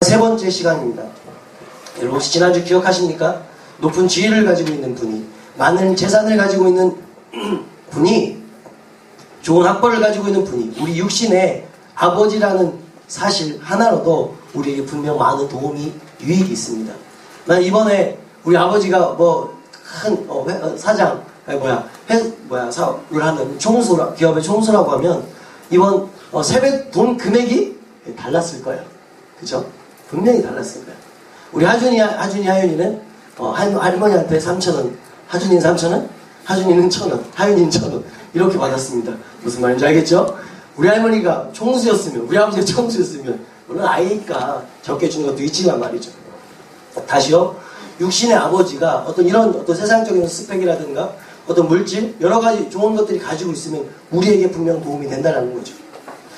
세 번째 시간입니다. 여러분 혹시 지난주 기억하십니까? 높은 지위를 가지고 있는 분이, 많은 재산을 가지고 있는 분이, 좋은 학벌을 가지고 있는 분이 우리 육신의 아버지라는 사실 하나로도 우리에게 분명 많은 도움이, 유익이 있습니다. 난 이번에 우리 아버지가 뭐 큰 사장, 사업을 하는 기업의 총수라고 하면 이번 세배 돈 금액이 달랐을 거예요. 그죠? 분명히 달랐을 거예요. 우리 하윤이는 할머니한테 3,000원, 하준이는 3,000원, 하준이는 1,000원, 하윤이는 1,000원 이렇게 받았습니다. 무슨 말인지 알겠죠? 우리 할머니가 총수였으면, 우리 아버지가 총수였으면 물론 아이니까 적게 주는 것도 있지만 말이죠. 다시요. 육신의 아버지가 어떤 세상적인 스펙이라든가 어떤 물질, 여러 가지 좋은 것들이 가지고 있으면 우리에게 분명 도움이 된다는 거죠.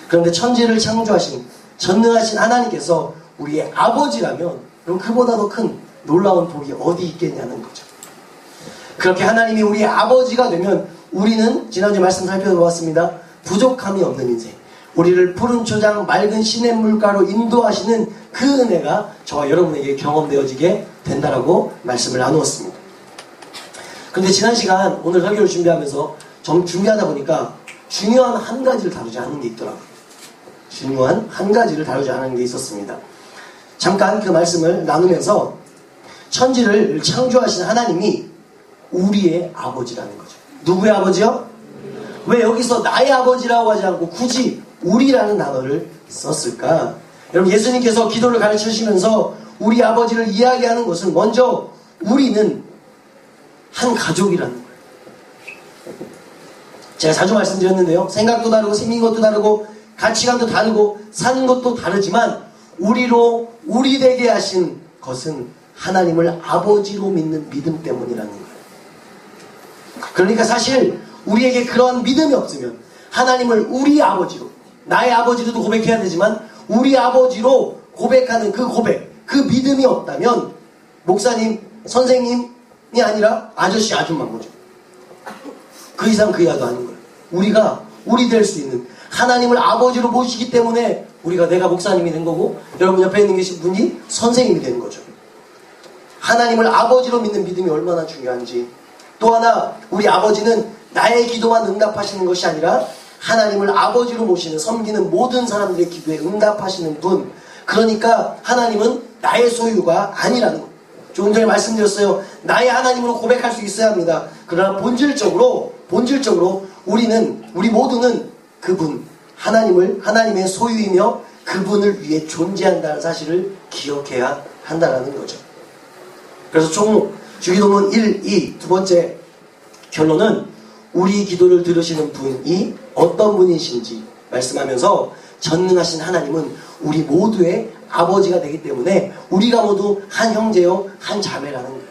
그런데 천지를 창조하신 전능하신 하나님께서 우리의 아버지라면 그럼 그보다 더 큰 놀라운 복이 어디 있겠냐는 거죠. 그렇게 하나님이 우리의 아버지가 되면 우리는 지난주에 말씀 살펴보았습니다. 부족함이 없는 인생, 우리를 푸른 초장 맑은 시냇물가로 인도하시는 그 은혜가 저와 여러분에게 경험되어지게 된다라고 말씀을 나누었습니다. 그런데 지난 시간 오늘 설교를 준비하면서 준비하다 보니까 중요한 한 가지를 다루지 않은 게 있더라고요. 중요한 한 가지를 다루지 않은 게 있었습니다. 잠깐 그 말씀을 나누면서 천지를 창조하신 하나님이 우리의 아버지라는 거죠. 누구의 아버지요? 왜 여기서 나의 아버지라고 하지 않고 굳이 우리라는 단어를 썼을까? 여러분, 예수님께서 기도를 가르쳐 주시면서 우리 아버지를 이야기하는 것은 먼저 우리는 한 가족이라는 거예요. 제가 자주 말씀드렸는데요. 생각도 다르고 생긴 것도 다르고 가치관도 다르고 사는 것도 다르지만 우리 되게 하신 것은 하나님을 아버지로 믿는 믿음 때문이라는 거예요. 그러니까 사실 우리에게 그런 믿음이 없으면 하나님을 우리 아버지로, 나의 아버지로도 고백해야 되지만 우리 아버지로 고백하는 그 고백, 그 믿음이 없다면 목사님, 선생님이 아니라 아저씨, 아줌마인 거죠. 그 이상 그 이하도 아닌 거예요. 우리가 우리 될 수 있는 하나님을 아버지로 모시기 때문에 내가 목사님이 된 거고 여러분 옆에 있는 계신 분이 선생님이 되는 거죠. 하나님을 아버지로 믿는 믿음이 얼마나 중요한지. 또 하나, 우리 아버지는 나의 기도만 응답하시는 것이 아니라 하나님을 아버지로 모시는, 섬기는 모든 사람들의 기도에 응답하시는 분. 그러니까 하나님은 나의 소유가 아니라는 것. 조금 전에 말씀드렸어요. 나의 하나님으로 고백할 수 있어야 합니다. 그러나 본질적으로 우리 모두는 그분, 하나님의 소유이며 그분을 위해 존재한다는 사실을 기억해야 한다는 거죠. 그래서 주기도문 1, 2 두 번째 결론은 우리 기도를 들으시는 분이 어떤 분이신지 말씀하면서 전능하신 하나님은 우리 모두의 아버지가 되기 때문에 우리가 모두 한 형제요 한 자매라는 거예요.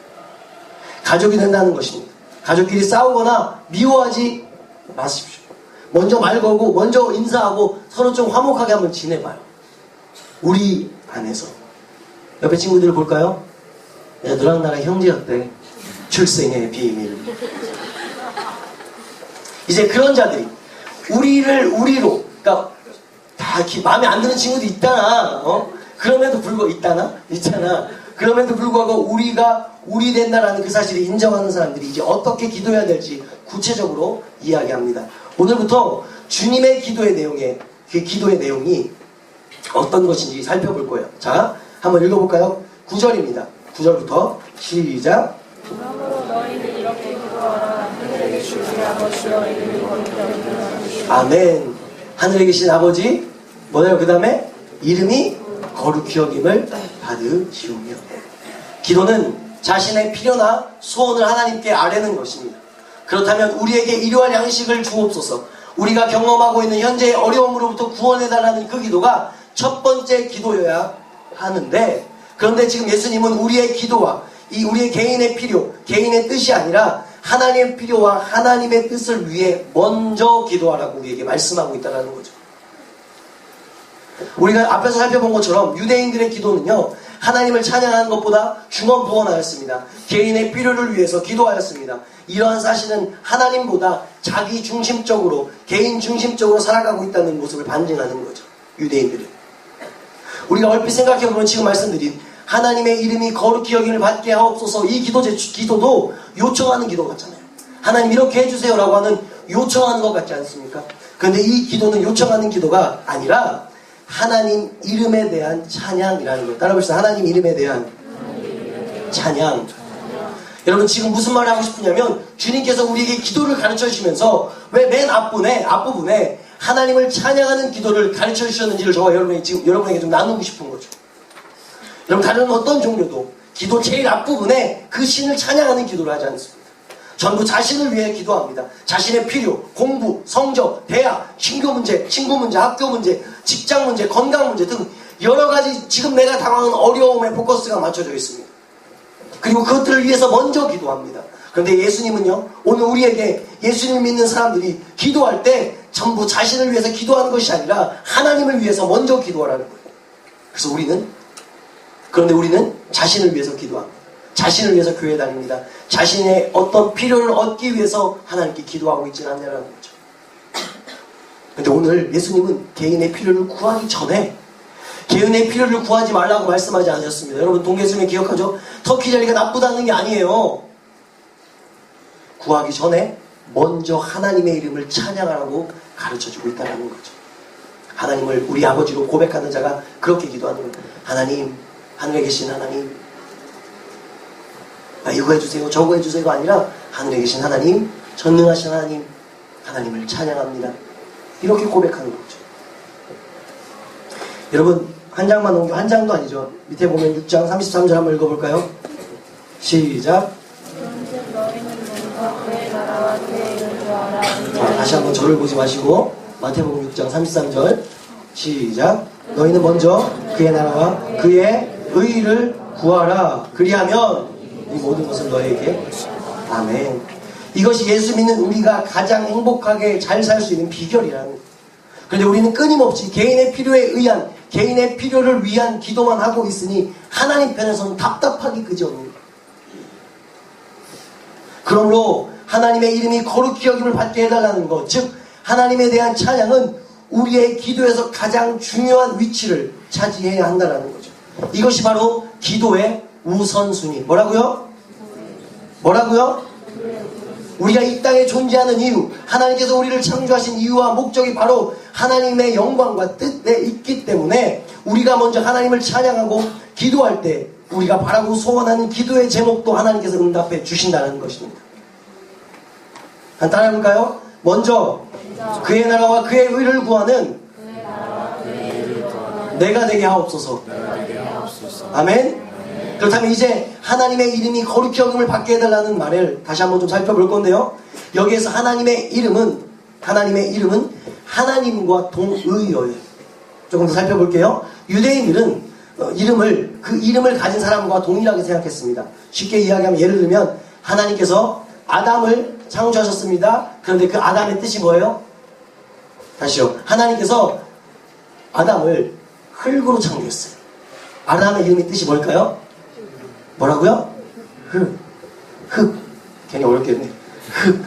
가족이 된다는 것입니다. 가족끼리 싸우거나 미워하지 마십시오. 먼저 말 걸고 먼저 인사하고 서로 좀 화목하게 한번 지내봐요. 우리 안에서. 옆에 친구들을 볼까요? 야, 너랑 나랑 형제였대. 출생의 비밀. 이제 그런 자들이 우리로, 그러니까 다 마음에 안 드는 친구도 있잖아. 그럼에도 불구하고 있잖아. 그럼에도 불구하고 우리가 우리 된다라는 그 사실을 인정하는 사람들이 이제 어떻게 기도해야 될지 구체적으로 이야기합니다. 오늘부터 주님의 기도의 내용이 어떤 것인지 살펴볼 거예요. 자, 한번 읽어볼까요? 9절입니다. 9절부터 시작. 그러므로 너희는 이렇게 기도하라. 하늘에 계신 우리 아버지여, 이름이 거룩히 여기시오며. 아멘. 하늘에 계신 아버지, 뭐예요? 그 다음에 이름이 거룩히 여김을 받으시오며. 기도는 자신의 필요나 소원을 하나님께 아뢰는 것입니다. 그렇다면 우리에게 일용할 양식을 주옵소서. 우리가 경험하고 있는 현재의 어려움으로부터 구원해달라는 그 기도가 첫 번째 기도여야 하는데, 그런데 지금 예수님은 우리의 기도와 우리의 개인의 필요, 개인의 뜻이 아니라 하나님의 필요와 하나님의 뜻을 위해 먼저 기도하라고 우리에게 말씀하고 있다는 거죠. 우리가 앞에서 살펴본 것처럼 유대인들의 기도는요, 하나님을 찬양하는 것보다 중언부언하였습니다. 개인의 필요를 위해서 기도하였습니다. 이러한 사실은 하나님보다 자기 중심적으로, 개인 중심적으로 살아가고 있다는 모습을 반증하는 거죠. 유대인들은. 우리가 얼핏 생각해보면 지금 말씀드린 하나님의 이름이 거룩히 여김을 받게 하옵소서, 이 기도도 요청하는 기도 같잖아요. 하나님 이렇게 해주세요라고 하는 요청하는 것 같지 않습니까? 그런데 이 기도는 요청하는 기도가 아니라 하나님 이름에 대한 찬양이라는 거예요. 따라 봅시다. 하나님 이름에 대한 찬양. 여러분 지금 무슨 말을 하고 싶으냐면, 주님께서 우리에게 기도를 가르쳐 주시면서 왜 맨 앞부분에 하나님을 찬양하는 기도를 가르쳐 주셨는지를 저와 여러분에게 좀 나누고 싶은 거죠. 여러분 다른 어떤 종교도 기도 제일 앞부분에 그 신을 찬양하는 기도를 하지 않습니다. 전부 자신을 위해 기도합니다. 자신의 필요, 공부, 성적, 대학, 친구 문제, 학교 문제, 직장 문제, 건강 문제 등 여러 가지 지금 내가 당하는 어려움에 포커스가 맞춰져 있습니다. 그리고 그것들을 위해서 먼저 기도합니다. 그런데 예수님은요, 오늘 우리에게 예수님을 믿는 사람들이 기도할 때 전부 자신을 위해서 기도하는 것이 아니라 하나님을 위해서 먼저 기도하라는 거예요. 그래서 그런데 우리는 자신을 위해서 기도합니다. 자신을 위해서 교회에 다닙니다. 자신의 어떤 필요를 얻기 위해서 하나님께 기도하고 있지는 않냐는 거죠. 그런데 오늘 예수님은 개인의 필요를 구하기 전에 개인의 필요를 구하지 말라고 말씀하지 않으셨습니다. 여러분 동계수면 기억하죠? 터키 자리가 나쁘다는 게 아니에요. 구하기 전에 먼저 하나님의 이름을 찬양하라고 가르쳐주고 있다는 거죠. 하나님을 우리 아버지로 고백하는 자가 그렇게 기도하는 거예요. 하나님, 하늘에 계신 하나님, 이거 해주세요 저거 해주세요가 아니라 하늘에 계신 하나님, 전능하신 하나님, 하나님을 찬양합니다. 이렇게 고백하는 거죠. 여러분 한 장도 아니죠. 밑에 보면 6장 33절 한번 읽어볼까요? 시작. 다시 한번 저를 보지 마시고 마태복음 6장 33절 시작. 너희는 먼저 그의 나라와 그의 의의를 구하라. 그리하면 이 모든 것은 너에게. 아멘. 이것이 예수 믿는 우리가 가장 행복하게 잘 살 수 있는 비결이라는 거예요. 그런데 우리는 끊임없이 개인의 필요를 위한 기도만 하고 있으니 하나님 편에서는 답답하기 그지없는 거예요. 그러므로 하나님의 이름이 거룩히 여김을 받게 해달라는 것, 즉 하나님에 대한 찬양은 우리의 기도에서 가장 중요한 위치를 차지해야 한다는 거죠. 이것이 바로 기도의 우선순위. 뭐라고요? 우리가 이 땅에 존재하는 이유, 하나님께서 우리를 창조하신 이유와 목적이 바로 하나님의 영광과 뜻에 있기 때문에 우리가 먼저 하나님을 찬양하고 기도할 때 우리가 바라고 소원하는 기도의 제목도 하나님께서 응답해 주신다는 것입니다. 한 따라해볼까요? 먼저 그의 나라와 그의 의를 구하는 내가 되게 하옵소서. 아멘. 그렇다면 이제 하나님의 이름이 거룩히 여김을 받게 해달라는 말을 다시 한번 좀 살펴볼 건데요. 여기에서 하나님의 이름은 하나님과 동의어예요. 조금 더 살펴볼게요. 유대인들은 그 이름을 가진 사람과 동일하게 생각했습니다. 쉽게 이야기하면, 예를 들면 하나님께서 아담을 창조하셨습니다. 그런데 그 아담의 뜻이 뭐예요? 다시요. 하나님께서 아담을 흙으로 창조했어요. 아담의 이름의 뜻이 뭘까요? 뭐라고요? 흙. 괜히 어렵게 했네. 흙.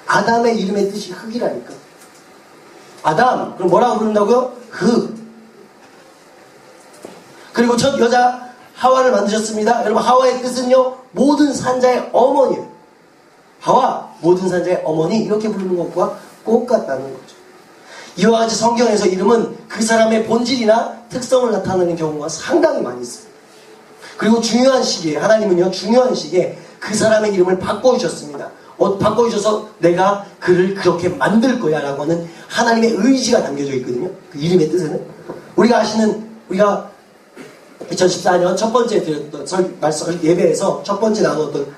아담의 이름의 뜻이 흙이라니까. 아담. 그럼 뭐라고 부른다고요? 흙. 그리고 첫 여자 하와를 만드셨습니다. 여러분 하와의 뜻은요, 모든 산자의 어머니예요. 하와, 모든 산자의 어머니, 이렇게 부르는 것과 똑같다는 거죠. 이와 같이 성경에서 이름은 그 사람의 본질이나 특성을 나타내는 경우가 상당히 많이 있어요. 그리고 중요한 시기에 하나님은요, 중요한 시기에 그 사람의 이름을 바꿔주셨습니다. 바꿔주셔서 내가 그를 그렇게 만들 거야 라고 하는 하나님의 의지가 담겨져 있거든요. 그 이름의 뜻에는 우리가 2014년 첫 번째 드렸던 예배에서 첫 번째 나누었던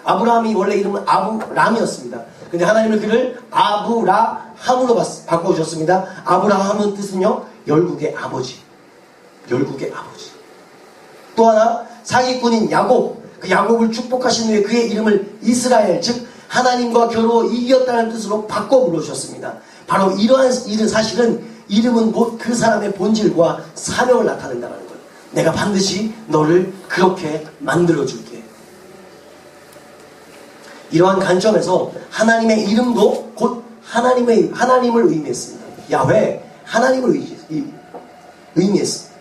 아브라함이 원래 이름은 아브람이었습니다. 근데 하나님은 그를 아브라함으로 바꿔주셨습니다. 아브라함은 뜻은요, 열국의 아버지. 또 하나, 사기꾼인 야곱. 그 야곱을 축복하신 후에 그의 이름을 이스라엘, 즉 하나님과 겨루어 이겼다는 뜻으로 바꿔 불러주셨습니다. 바로 이러한 사실은 이름은 곧 그 사람의 본질과 사명을 나타낸다는 거예요. 내가 반드시 너를 그렇게 만들어줄게. 이러한 관점에서 하나님의 이름도 곧 하나님을 의미했습니다. 야훼, 하나님을 의미했습니다.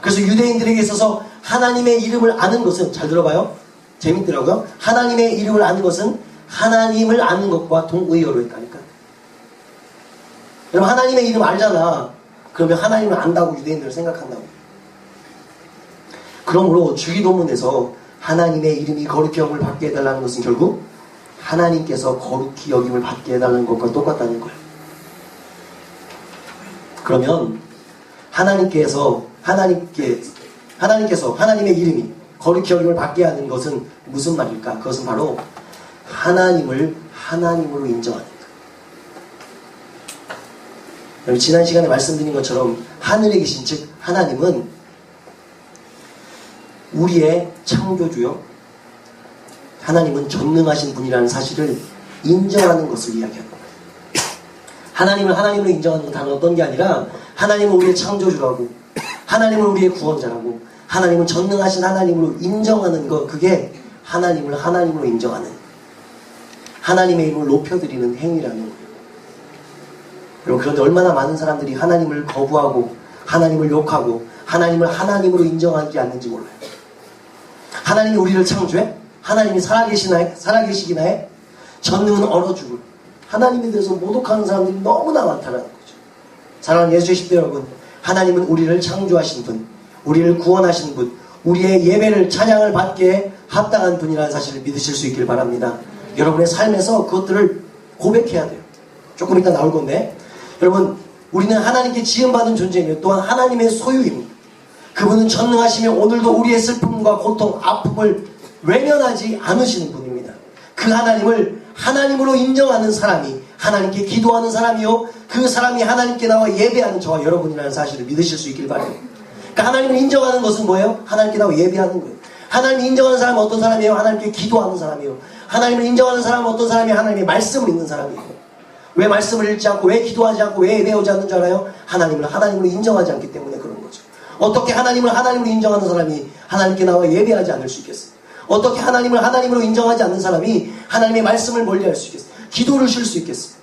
그래서 유대인들에게 있어서 하나님의 이름을 아는 것은, 잘 들어봐요. 재밌더라고요. 하나님의 이름을 아는 것은 하나님을 아는 것과 동의어로 했다니까. 여러분, 하나님의 이름 알잖아. 그러면 하나님을 안다고 유대인들은 생각한다고. 그러므로 주기도문에서 하나님의 이름이 거룩히 여김을 받게 해달라는 것은 결국 하나님께서 거룩히 여김을 받게 해달라는 것과 똑같다는 거예요. 그러면 하나님께서 하나님의 이름이 거룩히 여김을 받게 하는 것은 무슨 말일까? 그것은 바로 하나님을 하나님으로 인정하는 거예요. 여러분, 지난 시간에 말씀드린 것처럼 하늘에 계신 즉 하나님은 우리의 창조주요, 하나님은 전능하신 분이라는 사실을 인정하는 것을 이야기하는 거예요. 하나님을 하나님으로 인정하는 건 다른 어떤 게 아니라 하나님은 우리의 창조주라고, 하나님은 우리의 구원자라고, 하나님은 전능하신 하나님으로 인정하는 것, 그게 하나님을 하나님으로 인정하는, 하나님의 이름을 높여드리는 행위라는 거예요. 여러분, 그런데 얼마나 많은 사람들이 하나님을 거부하고 하나님을 욕하고 하나님을 하나님으로 인정하지 않는지 몰라요. 하나님이 우리를 창조해? 하나님이 살아계시기나 해? 전능은 얼어 죽을. 하나님에 대해서 모독하는 사람들이 너무나 많다는 거죠. 사랑하는 예수의 십대 여러분, 하나님은 우리를 창조하신 분, 우리를 구원하신 분, 우리의 예배를 찬양을 받기에 합당한 분이라는 사실을 믿으실 수 있길 바랍니다. 여러분의 삶에서 그것들을 고백해야 돼요. 조금 이따 나올 건데, 여러분, 우리는 하나님께 지음받은 존재이며 또한 하나님의 소유입니다. 그분은 전능하시며 오늘도 우리의 슬픔과 고통, 아픔을 외면하지 않으시는 분입니다. 그 하나님을 하나님으로 인정하는 사람이 하나님께 기도하는 사람이요, 그 사람이 하나님께 나와 예배하는 저와 여러분이라는 사실을 믿으실 수 있길 바랍니다. 그러니까 하나님을 인정하는 것은 뭐예요? 하나님께 나와 예배하는 거예요. 하나님을 인정하는 사람은 어떤 사람이에요? 하나님께 기도하는 사람이에요. 하나님을 인정하는 사람은 어떤 사람이에요? 하나님의 말씀을 읽는 사람이에요. 왜 말씀을 읽지 않고, 왜 기도하지 않고, 왜 예배하지 않는 줄 알아요? 하나님을 하나님으로 인정하지 않기 때문에 그런 거죠. 어떻게 하나님을 하나님으로 인정하는 사람이 하나님께 나와 예배하지 않을 수 있겠어요? 어떻게 하나님을 하나님으로 인정하지 않는 사람이 하나님의 말씀을 멀리할 수 있겠어요? 기도를 쉴 수 있겠어요?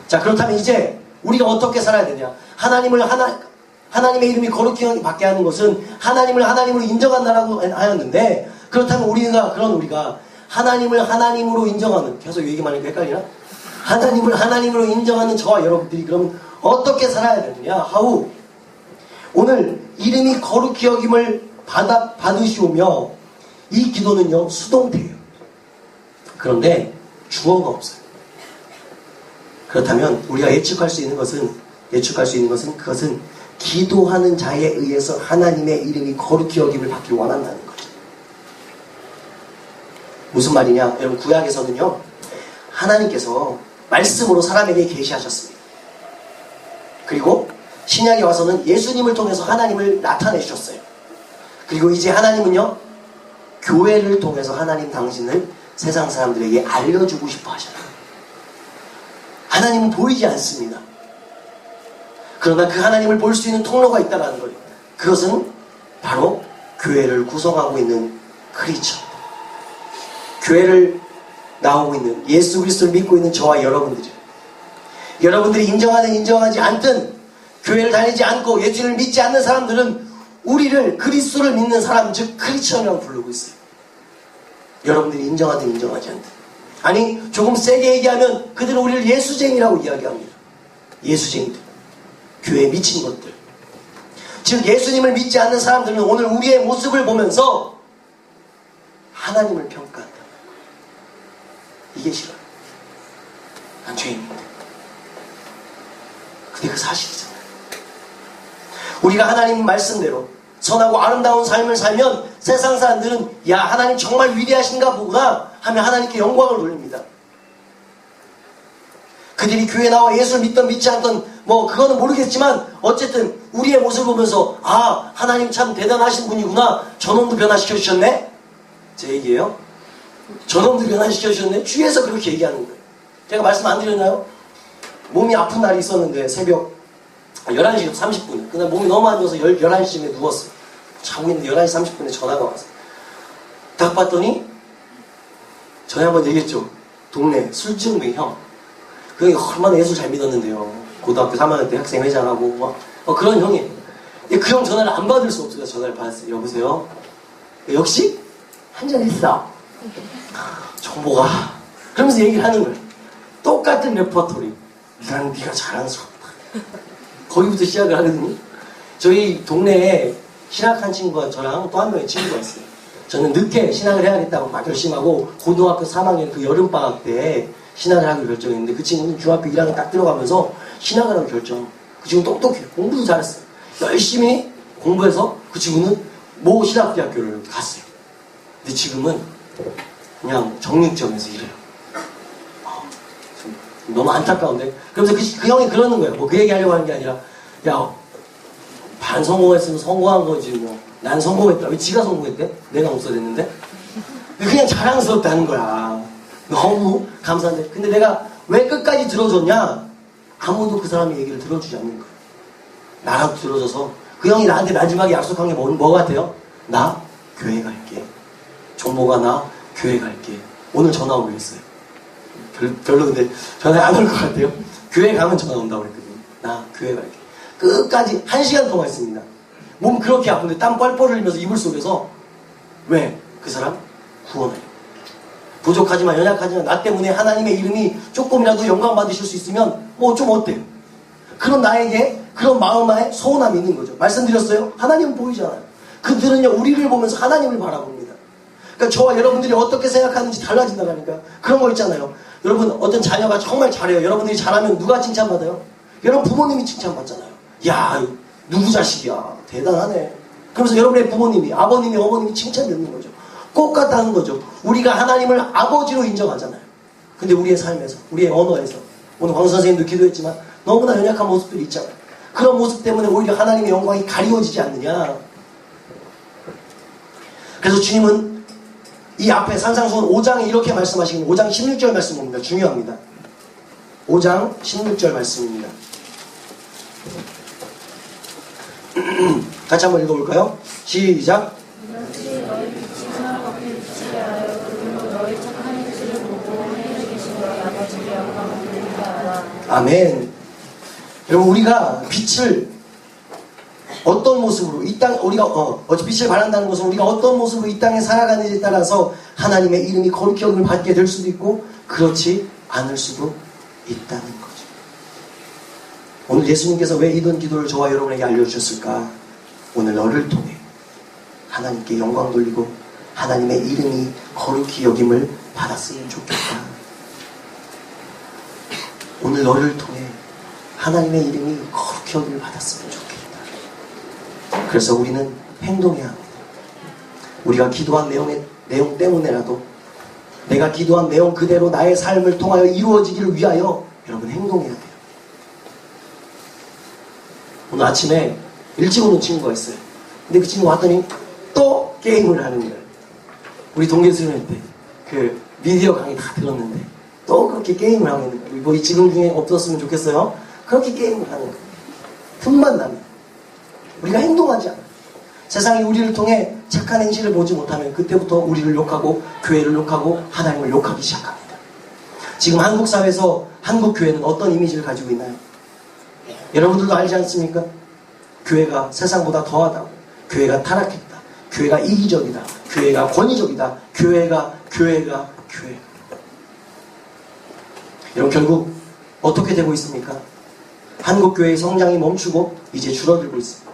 자, 그렇다면 이제 우리가 어떻게 살아야 되냐? 하나님의 이름이 거룩히 받게 하는 것은 하나님을 하나님으로 인정한다라고 하였는데, 그렇다면 우리가 하나님을 하나님으로 인정하는, 계속 얘기만 하니까 헷갈리나? 하나님을 하나님으로 인정하는 저와 여러분들이 그럼 어떻게 살아야 되느냐? 하우, 오늘 이름이 거룩히 여김을 받으시오며, 이 기도는요 수동태예요. 그런데 주어가 없어요. 그렇다면 우리가 예측할 수 있는 것은 그것은 기도하는 자에 의해서 하나님의 이름이 거룩히 여김을 받기를 원한다는 거죠. 무슨 말이냐? 여러분, 구약에서는요 하나님께서 말씀으로 사람에게 계시하셨습니다. 그리고 신약에 와서는 예수님을 통해서 하나님을 나타내주셨어요. 그리고 이제 하나님은요 교회를 통해서 하나님 당신을 세상 사람들에게 알려주고 싶어 하셔요. 하나님은 보이지 않습니다. 그러나 그 하나님을 볼 수 있는 통로가 있다는 거예요. 그것은 바로 교회를 구성하고 있는 크리스천, 교회를 나오고 있는, 예수 그리스도를 믿고 있는 저와 여러분들이 인정하든 인정하지 않든 교회를 다니지 않고 예수를 믿지 않는 사람들은 우리를 그리스도를 믿는 사람, 즉 크리스천이라고 부르고 있어요. 여러분들이 인정하든 인정하지 않든, 아니 조금 세게 얘기하면 그들은 우리를 예수쟁이라고 이야기합니다. 예수쟁이들, 교회에 미친 것들. 즉 예수님을 믿지 않는 사람들은 오늘 우리의 모습을 보면서 하나님을 평가한다. 이게 싫어요. 난 죄인인데. 근데 그 사실이잖아요. 우리가 하나님 말씀대로 선하고 아름다운 삶을 살면 세상 사람들은 야, 하나님 정말 위대하신가 보구나 하며 하나님께 영광을 돌립니다. 그들이 교회에 나와 예수를 믿던 믿지 않던 그거는 모르겠지만 어쨌든 우리의 모습을 보면서 아, 하나님 참 대단하신 분이구나, 저놈도 변화시켜 주셨네. 제 얘기예요. 저놈도 변화시켜 주셨네. 주위에서 그렇게 얘기하는 거예요. 제가 말씀 안 드렸나요? 몸이 아픈 날이 있었는데 새벽 11시 30분에 그날 몸이 너무 안 좋아서 11시쯤에 누웠어요. 자고 있는데 11시 30분에 전화가 왔어요. 딱 봤더니 전에 한번 얘기했죠. 동네 술집의 형. 그 형이 얼마나 예수 잘 믿었는데요. 고등학교 3학년 때 학생회장하고 그런 형이에요. 근데 그 형 전화를 안 받을 수 없어서 전화를 받았어요. 여보세요? 역시 한잔했어. 정보가 그러면서 얘기를 하는 거예요. 똑같은 레퍼토리. 난 네가 자랑스럽다. 거기부터 시작을 하거든요. 저희 동네에 신학한 친구가 저랑 또 한 명의 친구가 있어요. 저는 늦게 신학을 해야겠다고 막 결심하고 고등학교 3학년 그 여름방학 때 신학을 하기로 결정했는데 그 친구는 중학교 1학년 딱 들어가면서 신학을 하기로 결정. 그 친구 똑똑해. 공부도 잘했어요. 열심히 공부해서 그 친구는 모 신학대학교를 갔어요. 근데 지금은 그냥 정육점에서 일해요. 너무 안타까운데. 그러면서 그 형이 그러는 거예요. 뭐 그 얘기 하려고 하는 게 아니라, 야, 반 성공했으면 성공한 거지, 뭐. 난 성공했다. 왜 지가 성공했대? 내가 없어졌는데? 그냥 자랑스럽다는 거야. 너무 감사한데. 근데 내가 왜 끝까지 들어줬냐? 아무도 그 사람의 얘기를 들어주지 않는 거야. 나라도 들어줘서. 그 형이 나한테 마지막에 약속한 게 뭐 같아요? 나 교회 갈게. 정보가 나 교회 갈게. 오늘 전화 오기로 했어요. 별로 근데 전화 안 올 것 같아요. 교회 가면 전화 온다고 그랬거든요. 나 교회 갈게. 끝까지 1시간 통화했습니다. 몸 그렇게 아픈데 땀 뻘뻘 흘리면서 이불 속에서 왜? 그 사람 구원해요. 부족하지만 연약하지만 나 때문에 하나님의 이름이 조금이라도 영광 받으실 수 있으면 뭐 좀 어때요? 그런 나에게 그런 마음에 서운함이 있는 거죠. 말씀드렸어요? 하나님은 보이잖아요. 그들은요 우리를 보면서 하나님을 바라봅니다. 그러니까 저와 여러분들이 어떻게 생각하는지 달라진다니까. 그런 거 있잖아요. 여러분 어떤 자녀가 정말 잘해요. 여러분들이 잘하면 누가 칭찬받아요? 여러분 부모님이 칭찬받잖아요. 야 누구 자식이야 대단하네. 그러면서 여러분의 부모님이 아버님이 어머님이 칭찬 듣는 거죠. 똑같다는 거죠. 우리가 하나님을 아버지로 인정하잖아요. 근데 우리의 삶에서 우리의 언어에서 오늘 광수 선생님도 기도했지만 너무나 연약한 모습들이 있잖아요. 그런 모습 때문에 오히려 하나님의 영광이 가리워지지 않느냐. 그래서 주님은 이 앞에 산상수훈 5장에 이렇게 말씀하시는 5장 16절 말씀입니다. 중요합니다. 5장 16절 말씀입니다. 같이 한번 읽어볼까요? 시작. 이것이 너희 빛이 사람밖에 비치게 하여 그리고 너희 착한 행실을 보고 하늘에 계신 너희 아버지께 영광을 돌리게 하라. 아멘. 여러분 우리가 빛을 어떤 모습으로 이 땅 우리가 빛을 발한다는 것은 우리가 어떤 모습으로 이 땅에 살아가는지에 따라서 하나님의 이름이 거룩히 여김을 받게 될 수도 있고 그렇지 않을 수도 있다는 거죠. 오늘 예수님께서 왜 이런 기도를 저와 여러분에게 알려주셨을까? 오늘 너를 통해 하나님께 영광 돌리고 하나님의 이름이 거룩히 여김을 받았으면 좋겠다. 오늘 너를 통해 하나님의 이름이 거룩히 여김을 받았으면 좋겠다. 그래서 우리는 행동해야 합니다. 우리가 기도한 내용 때문에라도 내가 기도한 내용 그대로 나의 삶을 통하여 이루어지기를 위하여 여러분 행동해야 돼요. 오늘 아침에 일찍 오는 친구가 있어요. 근데 그 친구가 왔더니 또 게임을 하는 거예요. 우리 동계수련회 때 그 미디어 강의 다 들었는데 또 그렇게 게임을 하고 있는 거예요. 뭐 이 지금 중에 없었으면 좋겠어요. 그렇게 게임을 하는 거예요. 틈만 나면 우리가 행동하지 않아요. 세상이 우리를 통해 착한 행실을 보지 못하면 그때부터 우리를 욕하고 교회를 욕하고 하나님을 욕하기 시작합니다. 지금 한국 사회에서 한국 교회는 어떤 이미지를 가지고 있나요? 여러분들도 알지 않습니까? 교회가 세상보다 더하다고, 교회가 타락했다, 교회가 이기적이다, 교회가 권위적이다, 교회가. 여러분 결국 어떻게 되고 있습니까? 한국 교회의 성장이 멈추고 이제 줄어들고 있습니다.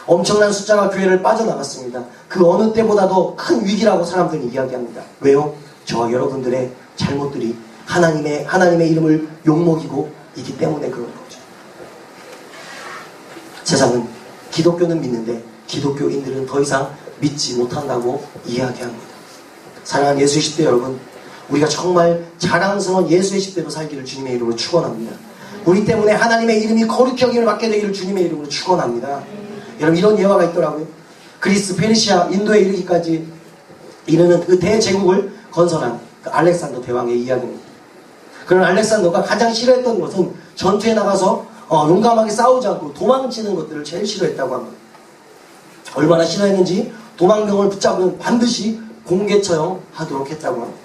엄청난 숫자가 교회를 빠져나갔습니다. 그 어느 때보다도 큰 위기라고 사람들이 이야기합니다. 왜요? 저와 여러분들의 잘못들이 하나님의 이름을 욕먹이고 있기 때문에 그런 거죠. 세상은 기독교는 믿는데 기독교인들은 더 이상 믿지 못한다고 이야기합니다. 사랑하는 예수의 10대 여러분, 우리가 정말 자랑스러운 예수의 10대로 살기를 주님의 이름으로 축원합니다. 우리 때문에 하나님의 이름이 거룩히 여김을 받게 되기를 주님의 이름으로 축원합니다. 여러분 이런 예화가 있더라고요. 그리스, 페르시아, 인도에 이르기까지 이르는 그 대제국을 건설한 그 알렉산더 대왕의 이야기입니다. 그런 알렉산더가 가장 싫어했던 것은 전투에 나가서 용감하게 싸우지 않고 도망치는 것들을 제일 싫어했다고 합니다. 얼마나 싫어했는지 도망병을 붙잡으면 반드시 공개 처형하도록 했다고 합니다.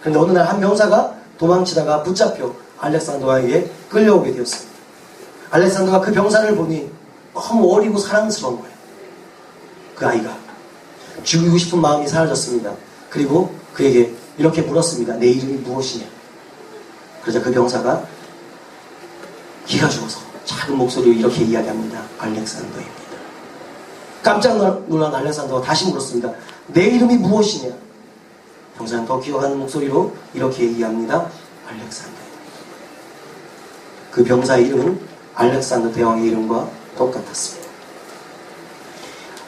그런데 어느 날 한 병사가 도망치다가 붙잡혀 알렉산더에게 끌려오게 되었습니다. 알렉산더가 그 병사를 보니 너무 어리고 사랑스러운 거예요. 그 아이가. 죽이고 싶은 마음이 사라졌습니다. 그리고 그에게 이렇게 물었습니다. 내 이름이 무엇이냐? 그러자 그 병사가 기가 죽어서 작은 목소리로 이렇게 이야기합니다. 알렉산더입니다. 깜짝 놀란 알렉산더가 다시 물었습니다. 내 이름이 무엇이냐? 병사는 더 기어가는 목소리로 이렇게 얘기합니다. 알렉산더. 그 병사의 이름은 알렉산더 대왕의 이름과 똑같았습니다.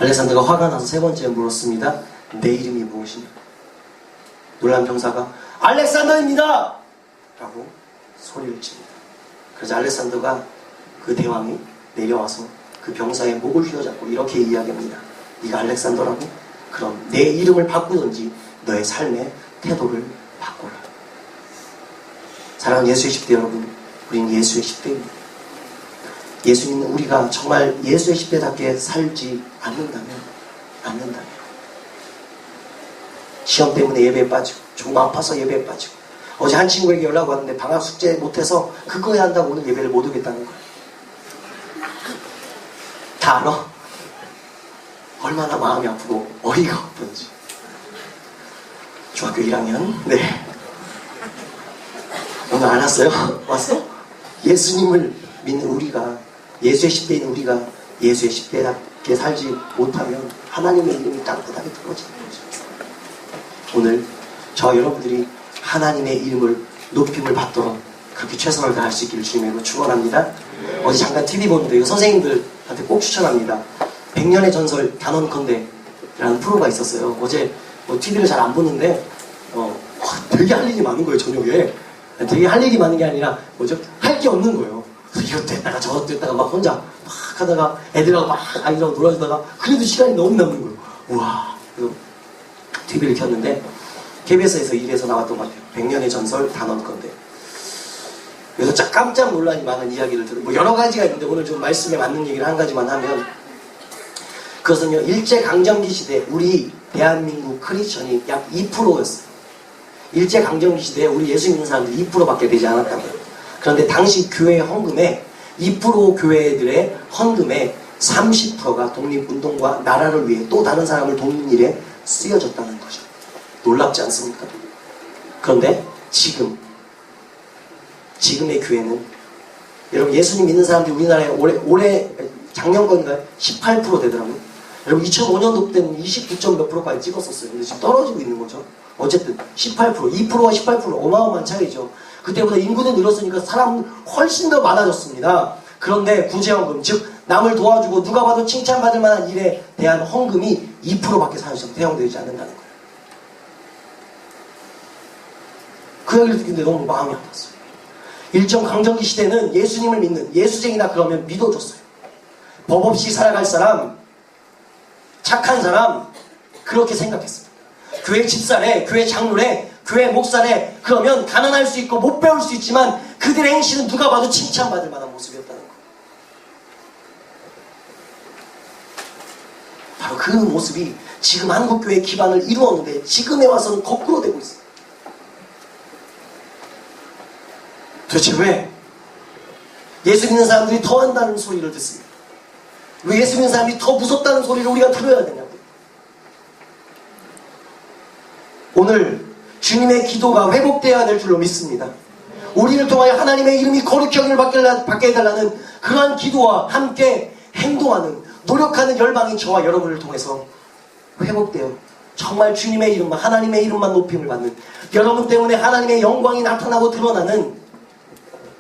알렉산더가 화가 나서 세 번째 물었습니다. 내 이름이 무엇이냐? 놀란 병사가 알렉산더입니다! 라고 소리를 칩니다. 그래서 알렉산더가 그 대왕이 내려와서 그 병사의 목을 휘어잡고 이렇게 이야기합니다. 네가 알렉산더라고? 그럼 내 이름을 바꾸든지 너의 삶의 태도를 바꿔라. 사랑하는 예수의 10대 여러분, 우린 예수의 10대입니다. 예수 믿는 우리가 정말 예수의 10대답게 살지 않는다면 시험 때문에 예배에 빠지고 조금 아파서 예배에 빠지고 어제 한 친구에게 연락 왔는데 방학 숙제 못해서 그거 해야 한다고 오늘 예배를 못 오겠다는 거예요. 다 알아? 얼마나 마음이 아프고 어이가 없던지. 중학교 1학년 네 오늘 안 왔어요? 왔어? 예수님을 믿는 우리가 예수의 10대인 우리가 예수의 10대답게 살지 못하면 하나님의 이름이 땅바닥에 떨어지는 거죠. 오늘 저 여러분들이 하나님의 이름을 높임을 받도록 그렇게 최선을 다할 수 있기를 주님으로 축원합니다. 어제 잠깐 TV 보는데 이거 선생님들한테 꼭 추천합니다. 100년의 전설 단언컨대라는 프로가 있었어요. 어제 TV를 잘 안 보는데 되게 할 일이 많은 거예요. 저녁에 되게 할 일이 많은 게 아니라 할 게 없는 거예요. 이것도 했다가 저것도 했다가 막 혼자 막 하다가 애들하고 막 아이들하고 놀아주다가 그래도 시간이 너무 남는 거예요. 우와. 그래서 TV를 켰는데 KBS에서 일에서 나왔던 것 같아요. 100년의 전설 단언컨대. 그래서 깜짝 논란이 많은 이야기를 들어요. 여러 가지가 있는데 오늘 좀 말씀에 맞는 얘기를 한 가지만 하면 그것은요, 일제강점기 시대 우리 대한민국 크리스천이 약 2%였어요. 일제강점기 시대에 우리 예수 믿는 사람들이 2%밖에 되지 않았다고요. 그런데 당시 교회 헌금에 2% 교회들의 헌금의 30%가 독립운동과 나라를 위해 또 다른 사람을 돕는 일에 쓰여졌다는 거죠. 놀랍지 않습니까? 그런데 지금의 교회는 여러분 예수님 믿는 사람들이 우리나라에 올해 작년건가요? 18% 되더라고요. 여러분 2005년도 때는 29점 몇 프로까지 찍었었어요. 근데 지금 떨어지고 있는 거죠. 어쨌든 18%, 2%와 18% 어마어마한 차이죠. 그때보다 인구는 늘었으니까 사람은 훨씬 더 많아졌습니다. 그런데 구제헌금, 즉 남을 도와주고 누가 봐도 칭찬받을 만한 일에 대한 헌금이 2%밖에 사용되지 않는다는 거예요. 그 얘기를 듣는데 너무 마음이 아팠어요. 일정강점기 시대는 예수님을 믿는 예수쟁이다 그러면 믿어줬어요. 법 없이 살아갈 사람, 착한 사람 그렇게 생각했습니다. 교회 집사래, 교회 장로래, 교회 목사래 그러면 가난할 수 있고 못 배울 수 있지만 그들의 행실은 누가 봐도 칭찬받을 만한 모습이었다는 거예요. 바로 그 모습이 지금 한국교회의 기반을 이루었는데 지금에 와서는 거꾸로 되고 있어요. 도대체 왜 예수 믿는 사람들이 더 한다는 소리를 듣습니다. 왜 예수 믿는 사람들이 더 무섭다는 소리를 우리가 들어야 되냐고요. 오늘 주님의 기도가 회복되어야 될 줄로 믿습니다. 우리를 통하여 하나님의 이름이 거룩히 여김을 받게 해달라는 그러한 기도와 함께 행동하는 노력하는 열방이 저와 여러분을 통해서 회복되어 정말 주님의 이름만 하나님의 이름만 높임을 받는 여러분 때문에 하나님의 영광이 나타나고 드러나는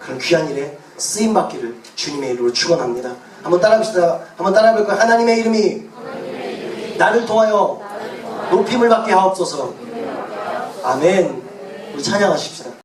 그런 귀한 일에 쓰임받기를 주님의 이름으로 축원합니다. 한번 따라합시다. 한번 따라해볼 거예요. 하나님의 이름이 나를 통하여 높임을 받게 하옵소서. 아멘. 우리 찬양하십시다.